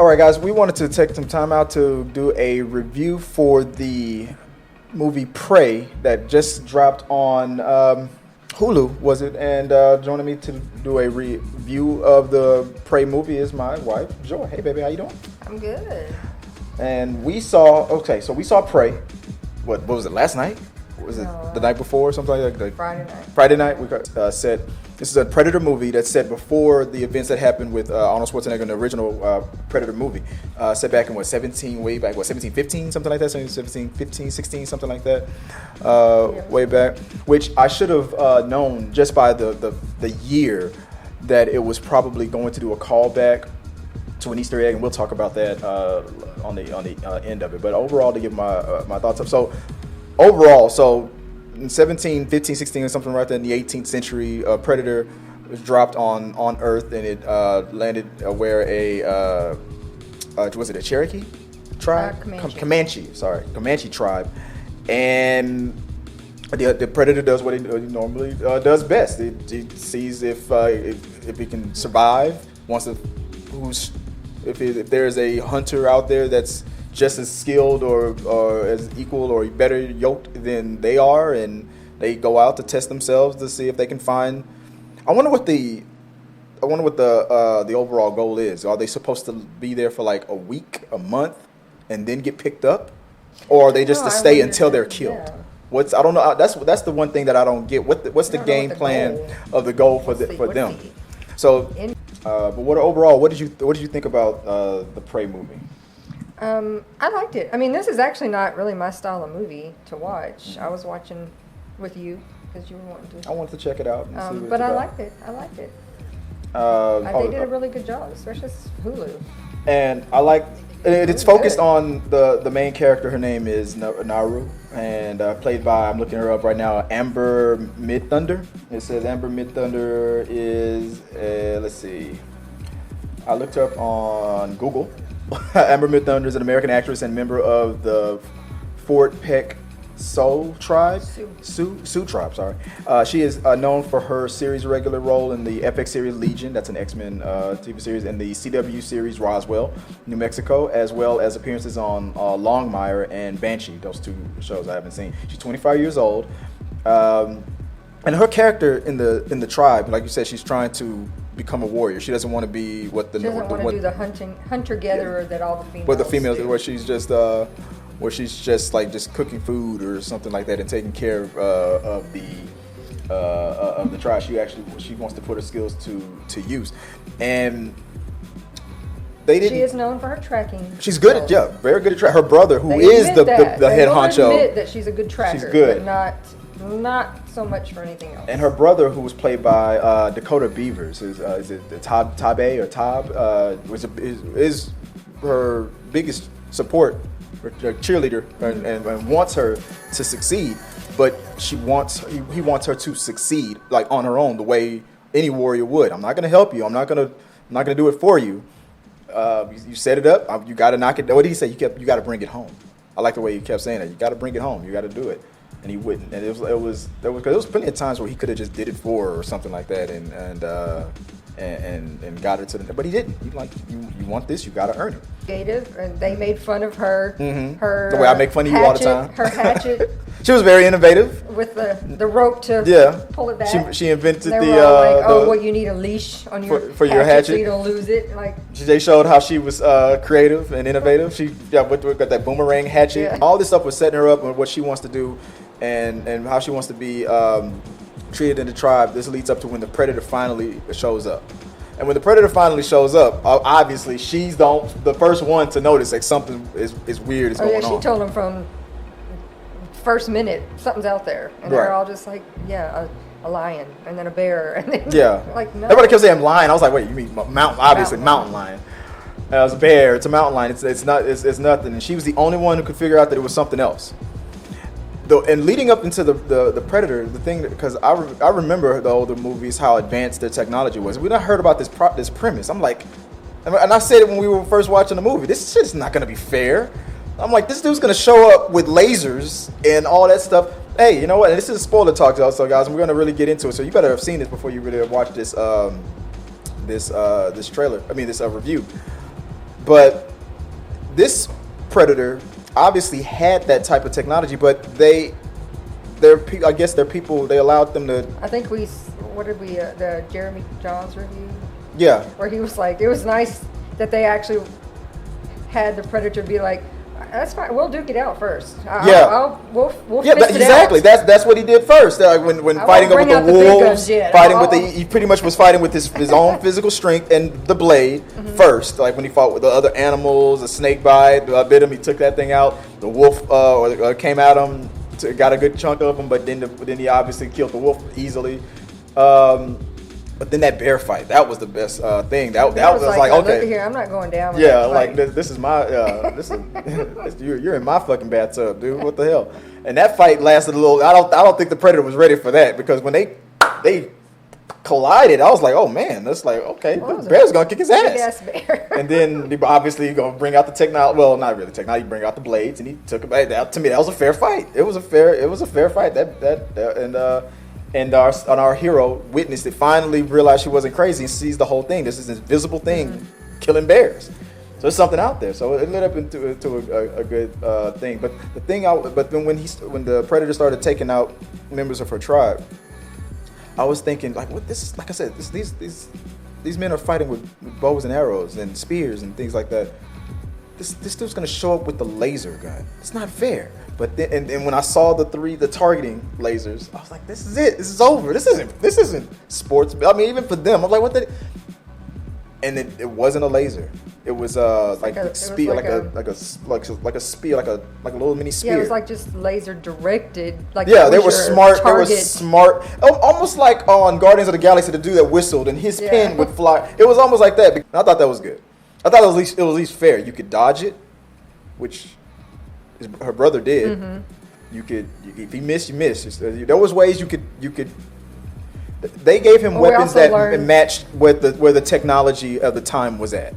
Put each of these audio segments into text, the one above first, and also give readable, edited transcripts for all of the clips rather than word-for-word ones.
All right, guys, we wanted to take some time out to do a review for the movie Prey that just dropped on Hulu, was it? And joining me to do a review of the Prey movie is my wife, Joy. Hey, baby, how you doing? I'm good. And we saw Prey. What was it, last night? Was it the night before or something like that? Friday night. Friday night, we said this is a Predator movie that's set before the events that happened with Arnold Schwarzenegger in the original Predator movie. Set back in 1715, something like that, 1715, 16, something like that, way back. Which I should have known just by the year that it was probably going to do a callback to an Easter egg, and we'll talk about that on the end of it. But overall, to give my thoughts up. So overall, in 1715, 16 or something right there in the 18th century, Predator was dropped on Earth, and it landed where was it a Cherokee tribe? Comanche tribe. And the Predator does what he normally does best. He sees if he can survive. If there's a hunter out there that's just as skilled or as equal or better yoked than they are, and they go out to test themselves to see if they can find. I wonder what the overall goal is. Are they supposed to be there for like a week, a month, and then get picked up, or are they just to stay until they're killed? Yeah. I don't know. That's the one thing that I don't get. What's the game plan of the goal for them? So, but what did you think about the Prey movie? I liked it. I mean, this is actually not really my style of movie to watch. I was watching with you because you were wanting to. I wanted to check it out. But I liked it. They did a really good job, especially Hulu. And I like it's focused on the main character. Her name is Naru, and played by, I'm looking her up right now, Amber Midthunder. It says Amber Midthunder is let's see. I looked her up on Google. Amber Midthunder is an American actress and member of the Fort Peck Sioux tribe. Sioux tribe, sorry. She is known for her series regular role in the FX series Legion, that's an X-Men TV series, and the CW series Roswell, New Mexico, as well as appearances on Longmire and Banshee, those two shows I haven't seen. She's 25 years old. And her character in the tribe, like you said, she's trying to become a warrior. She doesn't want to be do the hunter-gatherer that all the females But the females do. where she's just cooking food or something like that and taking care of the tribe. She wants to put her skills to use, and she is known for her tracking. She's good at very good at tracking. Her brother, who is the head honcho, admit that she's a good tracker. She's good, but not so much for anything else. And her brother, who was played by Dakota Beavers, is it Tabe or Tab, is her biggest support, her cheerleader, and wants her to succeed. But he wants her to succeed like on her own, the way any warrior would. I'm not going to help you. I'm not going to do it for you. You set it up. You got to knock it. What did he say? You got to bring it home. I like the way he kept saying that. You got to bring it home. You got to do it. And he wouldn't, and there was plenty of times where he could have just did it for her or something like that, and got her to but he didn't. You want this, you got to earn it. Creative, and they made fun of her. Mm-hmm. Her the way I make fun of you all the time. Her hatchet. She was very innovative with the rope to pull it back. She invented you need a leash on your for your hatchet so you don't lose it. Like they showed how she was creative and innovative. She got that boomerang hatchet. Yeah. All this stuff was setting her up on what she wants to do. And how she wants to be treated in the tribe. This leads up to when the Predator finally shows up. And when the Predator finally shows up, obviously she's the first one to notice like something is weird is going on. She told him from first minute something's out there, and they're all just like, a lion, and then a bear, and then like no. Everybody kept saying lion. I was like, wait, you mean mountain? Obviously, mountain lion. And it was a bear. It's a mountain lion. It's nothing. And she was the only one who could figure out that it was something else. And leading up into the Predator, the thing, because I remember the older movies how advanced their technology was. We not heard about this premise. I'm like, and I said it when we were first watching the movie. This shit is not gonna be fair. I'm like, this dude's gonna show up with lasers and all that stuff. Hey, you know what? And this is a spoiler talk, also, guys. And we're gonna really get into it. So you better have seen this before you really watch this trailer. This review. But this predator obviously had that type of technology, but I guess they're people. They allowed them to. I think the Jeremy Johns review. Yeah. Where he was like, it was nice that they actually had the predator be like, that's fine. We'll duke it out first. We'll exactly. That's what he did first. When fighting with the wolves, he pretty much was fighting with his own physical strength and the blade first. Like when he fought with the other animals, a snake bite bit him. He took that thing out. The wolf came at him, got a good chunk of him, but then he obviously killed the wolf easily. But then that bear fight, that was the best thing. That was like okay. Look here, I'm not going down. Like this is my you're in my fucking bathtub, dude. What the hell? And that fight lasted a little. I don't think the predator was ready for that, because when they collided, I was like, oh man, that's like okay, the bear's gonna kick his ass. Bear. And then he obviously gonna bring out the technology. Well, not really technology. He bring out the blades, and he took it out. To me, that was a fair fight. It was a fair fight. And our hero witnessed it, finally realized she wasn't crazy, and sees the whole thing. This is an invisible thing killing bears. So there's something out there. So it led up into a good thing. But then when the predator started taking out members of her tribe, I was thinking like, what this? Like I said, these men are fighting with bows and arrows and spears and things like that. This dude's gonna show up with the laser gun. It's not fair. But then, and when I saw the targeting lasers, I was like, this is it. This is over. This isn't sports. I mean, even for them, I'm like, what the? And it wasn't a laser. It was like a spear, like a spear, like a little mini spear. Yeah, it was like just laser directed. Like they were smart. Target. They were smart. Almost like on Guardians of the Galaxy, the dude that whistled and his pen would fly. It was almost like that. And I thought that was good. I thought it was at least fair. You could dodge it, which her brother did. Mm-hmm. You could, if he missed, you missed. There was ways you could. They gave him weapons that matched where the technology of the time was at.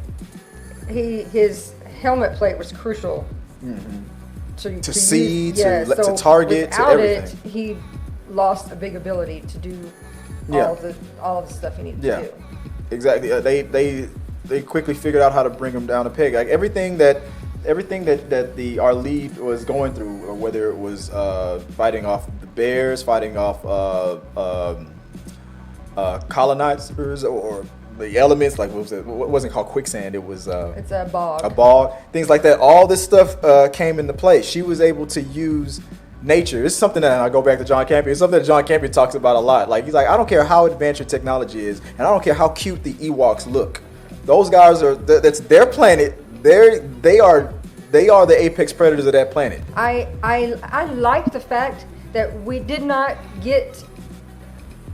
His helmet plate was crucial to see, to target, to everything. Without it, he lost a big ability to do all of the stuff he needed to do. Exactly. They quickly figured out how to bring him down a peg. Like everything that our lead was going through, or whether it was fighting off the bears, fighting off colonizers, or the elements, like what wasn't called quicksand, it was it's a bog. A bog, things like that. All this stuff came into play. She was able to use nature. It's something that, and I go back to John Campion, it's something that John Campion talks about a lot. Like, he's like, I don't care how advanced your technology is, and I don't care how cute the Ewoks look. Those guys that's their planet. They are the apex predators of that planet. I like the fact that we did not get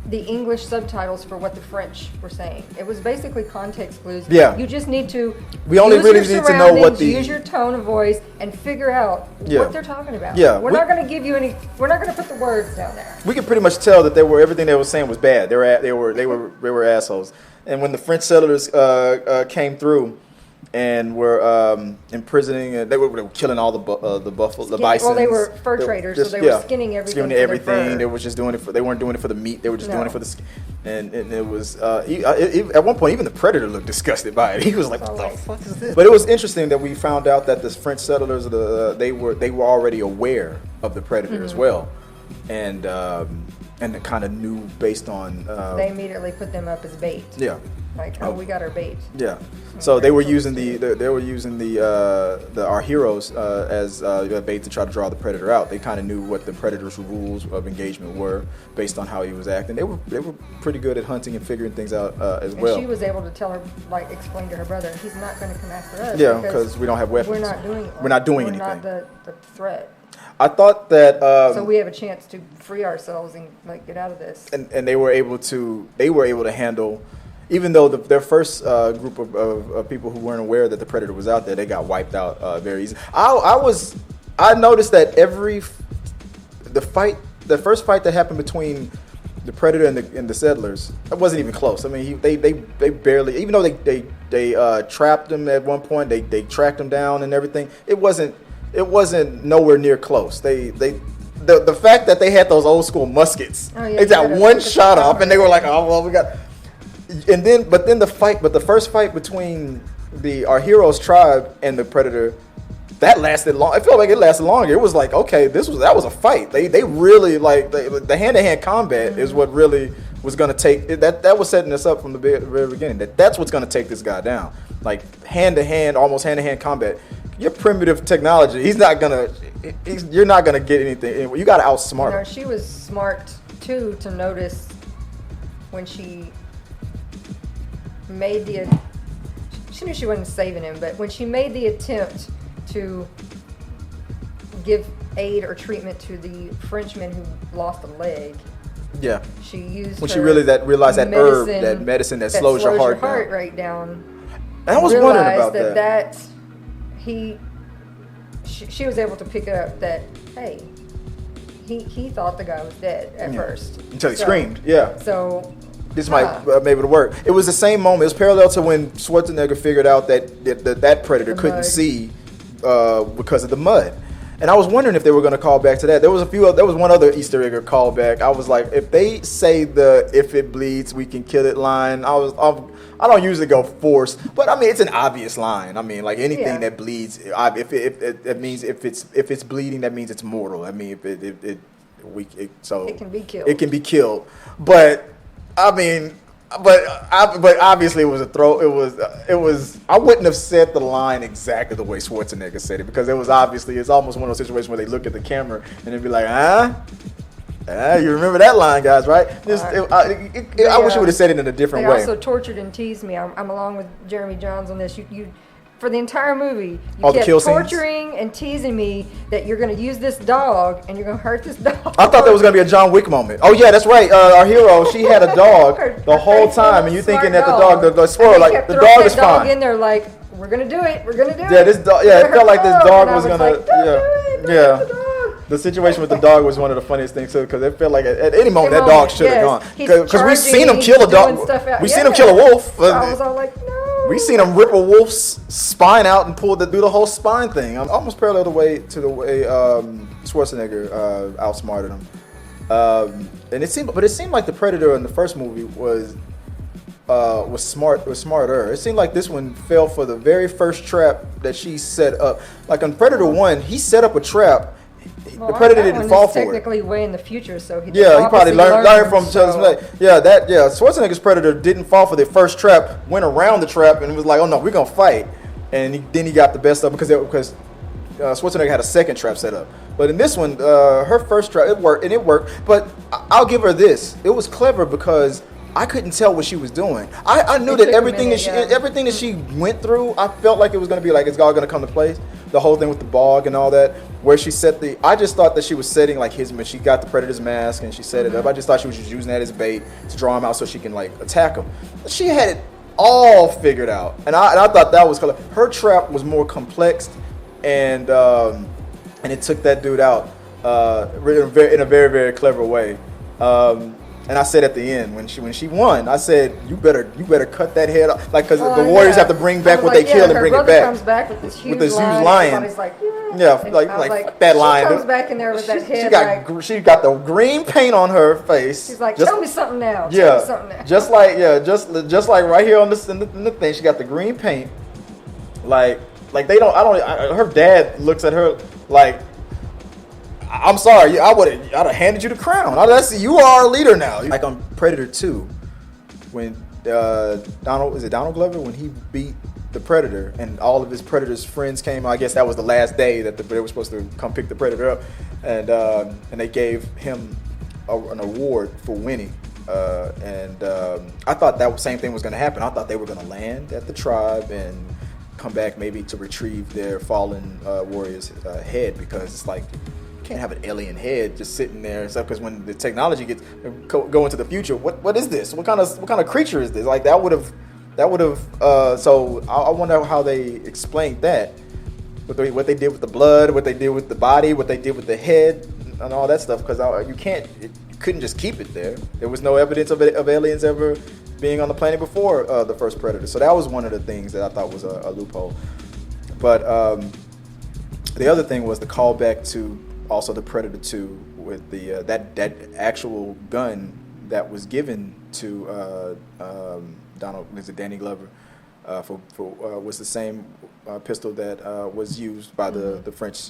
the English subtitles for what the French were saying. It was basically context clues. Yeah. You just need to need to know what use your tone of voice and figure out what they're talking about. Yeah. We're not going to give you any. We're not going to put the words down there. We could pretty much tell that everything they were saying was bad. They were assholes. And when the French settlers came through and were imprisoning, they were killing all the buffalo, the bison. Well, they were fur traders, so they were skinning everything. Skinning everything. They were just doing it they weren't doing it for the meat. They were just doing it for the skin. And it was at one point even the predator looked disgusted by it. He was like, "What the fuck is this?" But it was interesting that we found out that the French settlers, they were already aware of the predator as well, and they kind of knew based on. They immediately put them up as bait. Yeah. Like, we got our bait. Yeah. So they were using our heroes as bait to try to draw the predator out. They kind of knew what the predator's rules of engagement were based on how he was acting. They were pretty good at hunting and figuring things out as well. And she was able to tell her, explain to her brother, he's not going to come after us. Yeah, because we don't have weapons. We're not doing anything. We're not the threat. I thought that so we have a chance to free ourselves and get out of this. And they were able to handle. Even though their first group of people who weren't aware that the predator was out there, they got wiped out very easily. I noticed that the first fight that happened between the predator and the settlers, it wasn't even close. I mean, they barely, even though they trapped him at one point, they tracked him down and everything. It wasn't nowhere near close. The fact that they had those old school muskets, they got one shot off, and they were like, oh well, we got. But the first fight between our hero's tribe and the Predator, that lasted long. It felt like it lasted longer. It was like, okay, that was a fight. They really like the hand-to-hand combat is what really was going to take that was setting us up from the very beginning. That's what's going to take this guy down. Like hand-to-hand, almost hand-to-hand combat. Your primitive technology, you're not gonna get anything. You got to outsmart him. She was smart too to notice when she made she knew she wasn't saving him, but when she made the attempt to give aid or treatment to the Frenchman who lost a leg. Yeah. She used when she really realized that herb, that medicine that slows your heart rate down. And I was wondering about that. She was able to pick up that, hey, he thought the guy was dead at first. Until he screamed, yeah. So this might maybe it'll work. It was the same moment. It was parallel to when Schwarzenegger figured out that Predator couldn't see because of the mud. And I was wondering if they were going to call back to that. There was one other Easter egg callback. I was like, if they say "if it bleeds, we can kill it" line, I don't usually go force, but I mean it's an obvious line. I mean, like anything that bleeds, it means if it's bleeding, that means it's mortal. I mean, it can be killed. It can be killed, but I mean. But obviously it was a throw. It was. I wouldn't have said the line exactly the way Schwarzenegger said it because it's almost one of those situations where they look at the camera and they'd be like, you remember that line, guys, right? I wish you would have said it in a different way. They also tortured and teased me. I'm along with Jeremy Johns on this. You for the entire movie, you kept torturing and teasing me that you're going to use this dog and you're going to hurt this dog. I thought that was going to be a John Wick moment. Oh yeah, that's right. Our hero, she had a dog the whole time, and you thinking that the dog, the spoiler, like the dog is fine. In there, like we're going to do it. We're going to do it. Yeah, this dog. Yeah, it felt like this dog was going to. The situation with the dog was one of the funniest things too, because it felt like at any moment that dog should have gone. Because we've seen him kill a dog. We've seen him kill a wolf. I was all like, no. We seen him rip a wolf's spine out and do the whole spine thing. I'm almost parallel to the way Schwarzenegger outsmarted him. And it seemed like the Predator in the first movie was smarter. It seemed like this one fell for the very first trap that she set up. Like on Predator 1, he set up a trap. Well, the Predator didn't fall for it. Technically, way in the future, so he probably learned from. Schwarzenegger's Predator didn't fall for the first trap. Went around the trap and was like, "Oh no, we're gonna fight." And then he got the best of it because Schwarzenegger had a second trap set up. But in this one, her first trap it worked. But I'll give her this: it was clever because I couldn't tell what she was doing. I knew that everything that she went through, I felt like it was going to be like it's all going to come to place. The whole thing with the bog and all that, where she set I just thought that she was setting like she got the Predator's mask and she set it up. I just thought she was just using that as bait to draw him out so she can like attack him. She had it all figured out, and I thought that was clever. Her trap was more complex, and it took that dude out in a very, very clever way. And I said at the end when she won, I said you better cut that head off, like because the Warriors have to bring back what they killed and bring it back. Comes back with this huge lion. Like, like that lion. She comes back in there with that head. She got the green paint on her face. She's like, tell me something now. Just like right here on in the thing, she got the green paint. Like they don't. Her dad looks at her like. I'm sorry, I'd have handed you the crown. You are a leader now. Like on Predator 2, when Donald Glover, when he beat the Predator and all of his Predator's friends came, I guess that was the last day that they were supposed to come pick the Predator up, and they gave him an award for winning. I thought that same thing was going to happen. I thought they were going to land at the tribe and come back maybe to retrieve their fallen warrior's head, because it's like, can't have an alien head just sitting there and stuff, because when the technology go into the future, what is this? What kind of creature is this? Like that would have so I wonder how they explained that, what they did with the blood, what they did with the body, what they did with the head and all that stuff, because you couldn't just keep it there. There was no evidence of aliens ever being on the planet before the first Predator. So that was one of the things that I thought was a loophole. But the other thing was the callback to also the Predator 2 with the that actual gun that was given to Danny Glover. was the same pistol that was used by the French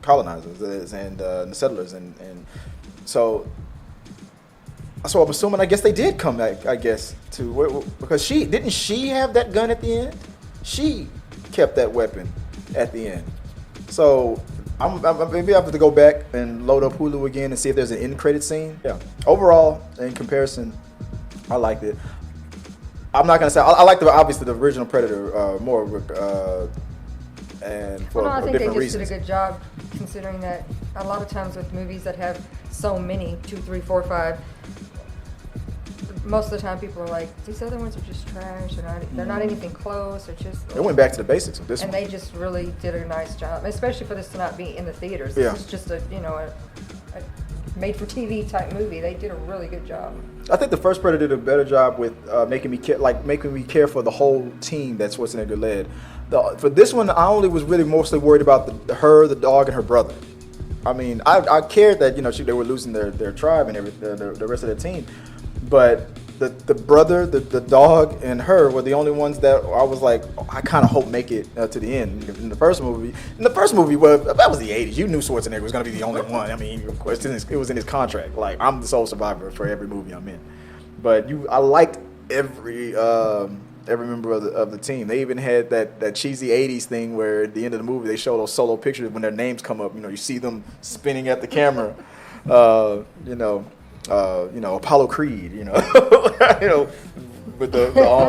colonizers and the settlers, and so I'm assuming, I guess they did come back, I guess, because she have that gun at the end? She kept that weapon at the end. So maybe I have to go back and load up Hulu again and see if there's an end credit scene. Yeah. Overall, in comparison, I liked it. I'm not gonna say I like obviously the original Predator more, and for I think different they just reasons. did a good job, considering that a lot of times with movies that have so many 2, 3, 4, 5. Most of the time, people are like, these other ones are just trash. They're not anything close. They're just. They went back to the basics of this and one. they just really did a nice job, especially for this to not be in the theaters. Yeah. This is just a made-for-TV type movie. They did a really good job. I think the first Predator did a better job with making me care for the whole team that Schwarzenegger led. For this one, I only was really mostly worried about the dog, and her brother. I mean, I cared that they were losing their tribe and the rest of their team, but the brother, the dog, and her were the only ones that I was like, I kind of hope make it to the end. In the first movie, well, that was the 80s. You knew Schwarzenegger was going to be the only one. I mean, of course, it was in his contract. Like, I'm the sole survivor for every movie I'm in. But I liked every member of the team. They even had that cheesy 80s thing where at the end of the movie they show those solo pictures when their names come up. You see them spinning at the camera. Apollo Creed, with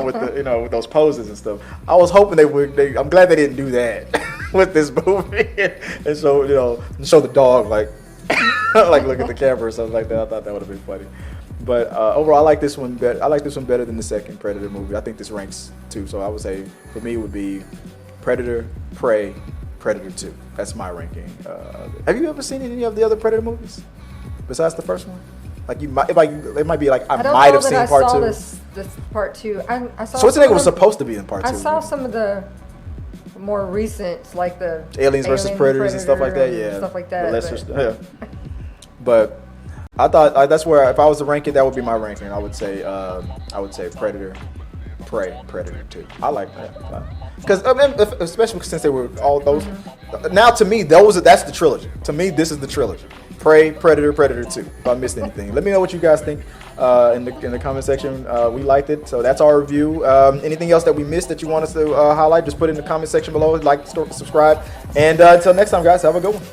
with those poses and stuff. I was hoping they would. I'm glad they didn't do that with this movie, and so show the dog like look at the camera or something like that. I thought that would have been funny. But overall, I like this one better. I like this one better than the second Predator movie. I think this ranks 2. So I would say for me it would be Predator, Prey, Predator 2. That's my ranking. Have you ever seen any of the other Predator movies besides the first one? Like it might be like I might have seen part 2. I don't know that I saw this part 2. I saw. Schwarzenegger was supposed to be in part 2. I saw some of the more recent, like the Aliens versus Predators and stuff like that. Yeah, stuff like that. The lesser stuff. But I thought that's where if I was to rank it, that would be my ranking. I would say Predator, Prey, Predator 2. I like that because especially since they were all those. Now to me, that's the trilogy. To me, this is the trilogy. Prey, Predator, Predator 2. If I missed anything, let me know what you guys think in the comment section. We liked it, so that's our review. Anything else that we missed that you want us to highlight, just put it in the comment section below. Like, subscribe, and until next time, guys, have a good one.